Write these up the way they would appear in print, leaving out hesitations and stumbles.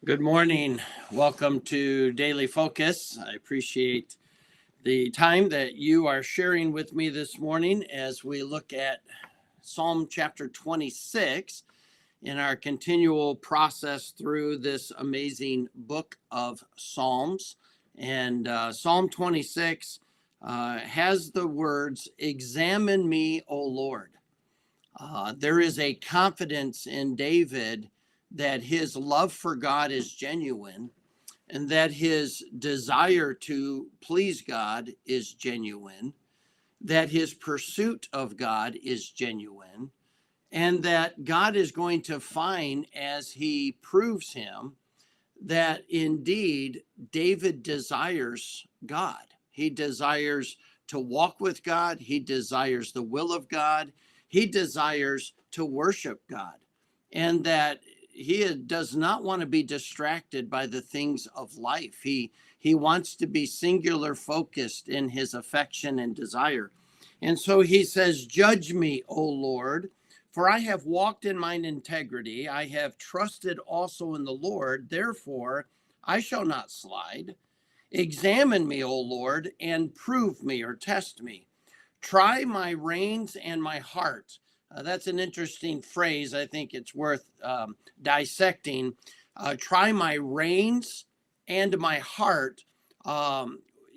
Good morning. Welcome to Daily Focus. I appreciate the time that you are sharing with me this morning as we look at Psalm chapter 26 in our continual process through this amazing book of Psalms. And Psalm 26 has the words, "Examine me, O Lord." There is a confidence in David that his love for God is genuine and that his desire to please God is genuine, that his pursuit of God is genuine, and that God is going to find as he proves him that indeed David desires God. He desires to walk with God. He desires the will of God. He desires to worship God, and that he does not want to be distracted by the things of life. He wants to be singular focused in his affection and desire. And so he says, "Judge me, O Lord, for I have walked in mine integrity. I have trusted also in the Lord. Therefore, I shall not slide. Examine me, O Lord, and prove me," or test me. "Try my reins and my heart." That's an interesting phrase. I think it's worth dissecting. Try my reins and my heart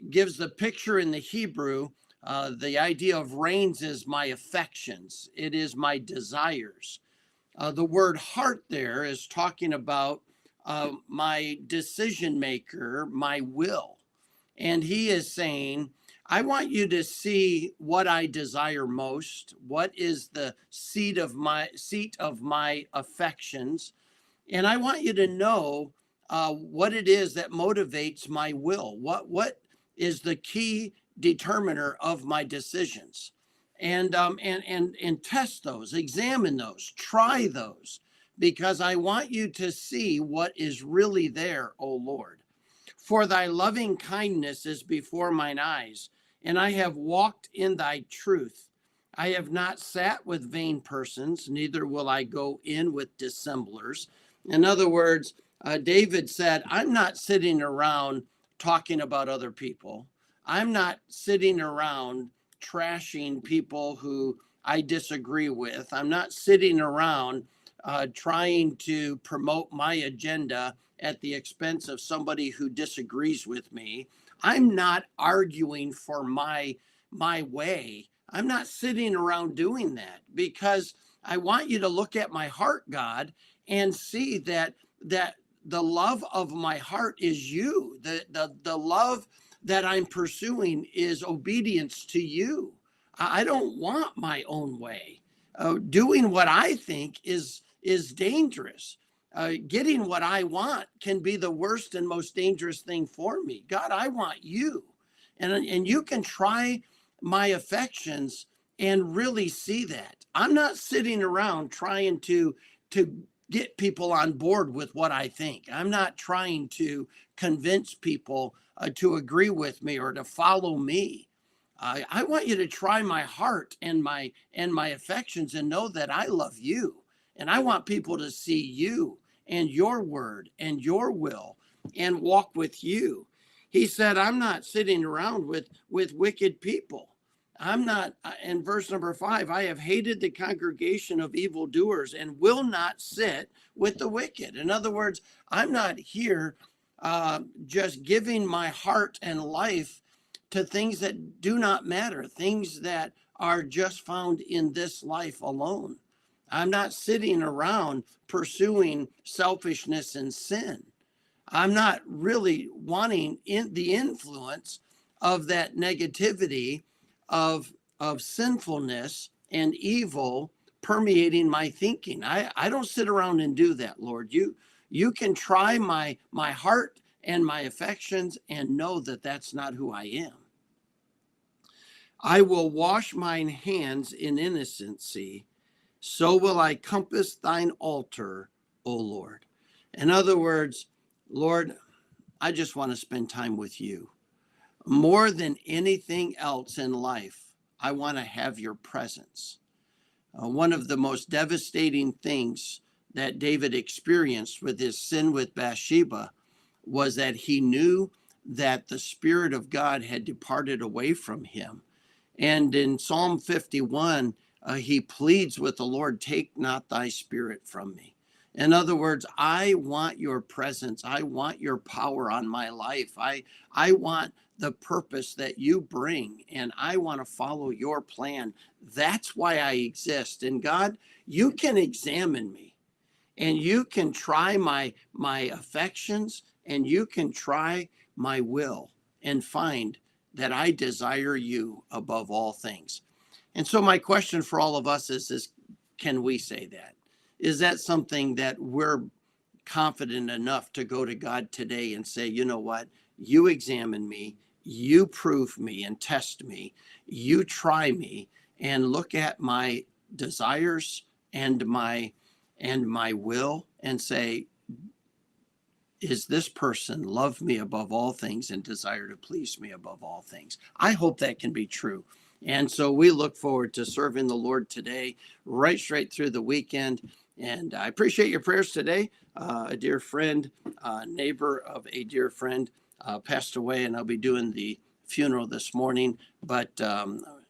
gives the picture in the Hebrew. The idea of reins is my affections, it is my desires. The word heart there is talking about my decision maker, my will. And he is saying, I want you to see what I desire most. What is the seat of my affections? And I want you to know what it is that motivates my will. What is the key determiner of my decisions? And test those, examine those, try those, because I want you to see what is really there, O Lord. For thy loving kindness is before mine eyes, and I have walked in thy truth. I have not sat with vain persons, neither will I go in with dissemblers. In other words, David said, I'm not sitting around talking about other people. I'm not sitting around trashing people who I disagree with. I'm not sitting around trying to promote my agenda at the expense of somebody who disagrees with me. I'm not arguing for my way. I'm not sitting around doing that, because I want you to look at my heart, God, and see that the love of my heart is you. The love that I'm pursuing is obedience to you. I don't want my own way. Doing what I think is dangerous. Getting what I want can be the worst and most dangerous thing for me. God, I want you. And you can try my affections and really see that. I'm not sitting around trying to get people on board with what I think. I'm not trying to convince people to agree with me or to follow me. I want you to try my heart and my affections and know that I love you. And I want people to see you and your word and your will and walk with you. He said, I'm not sitting around with wicked people. I'm not, in verse number 5, I have hated the congregation of evildoers and will not sit with the wicked. In other words, I'm not here just giving my heart and life to things that do not matter, things that are just found in this life alone. I'm not sitting around pursuing selfishness and sin. I'm not really wanting the influence of that negativity of sinfulness and evil permeating my thinking. I don't sit around and do that, Lord. You can try my heart and my affections and know that that's not who I am. I will wash mine hands in innocency, so will I compass thine altar, O Lord. In other words, Lord, I just want to spend time with you. More than anything else in life, I want to have your presence. One of the most devastating things that David experienced with his sin with Bathsheba was that he knew that the Spirit of God had departed away from him. And in Psalm 51, he pleads with the Lord, take not thy spirit from me. In other words, I want your presence. I want your power on my life. I want the purpose that you bring, and I want to follow your plan. That's why I exist. And God, you can examine me, and you can try my affections, and you can try my will, and find that I desire you above all things. And so my question for all of us is can we say that? Is that something that we're confident enough to go to God today and say, you know what? You examine me, you prove me and test me, you try me and look at my desires and my will and say, is this person love me above all things and desire to please me above all things? I hope that can be true. And so we look forward to serving the Lord today, right straight through the weekend. And I appreciate your prayers today. A dear friend, neighbor of a dear friend, passed away, and I'll be doing the funeral this morning. But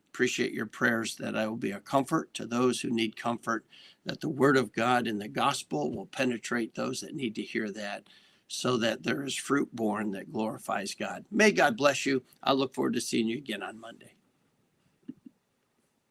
appreciate your prayers that I will be a comfort to those who need comfort, that the word of God and the gospel will penetrate those that need to hear that, so that there is fruit born that glorifies God. May God bless you. I look forward to seeing you again on Monday.